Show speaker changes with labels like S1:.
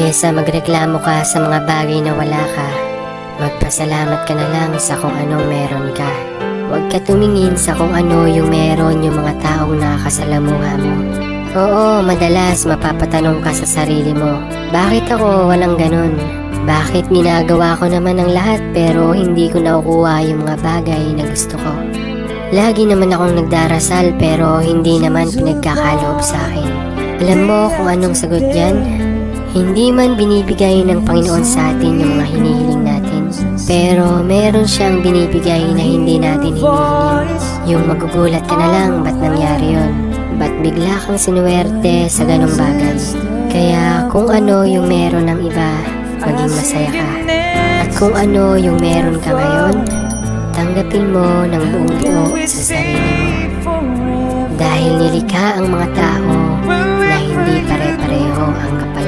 S1: Kesa magreklamo ka sa mga bagay na wala ka, magpasalamat ka na lang sa kung anong meron ka. Huwag ka tumingin sa kung ano yung meron yung mga taong nakakasalamuha mo. Oo, madalas mapapatanong ka sa sarili mo, bakit ako walang ganun? Bakit ginagawa ko naman ang lahat pero hindi ko nakukuha yung mga bagay na gusto ko? Lagi naman akong nagdarasal pero hindi naman pinagkakaloob sa akin. Alam mo kung anong sagot yan? Hindi man binibigay ng Panginoon sa atin yung mga hinihiling natin, pero meron siyang binibigay na hindi natin hinihiling. Yung magugulat ka na lang, ba't nangyari yun? Ba't bigla kang sinuwerte sa ganong bagay? Kaya kung ano yung meron ng iba, maging masaya ka. At kung ano yung meron ka ngayon, tanggapin mo ng buong buo sa sarili mo. Dahil nilikha ang mga tao na hindi pare-pareho ang kapal.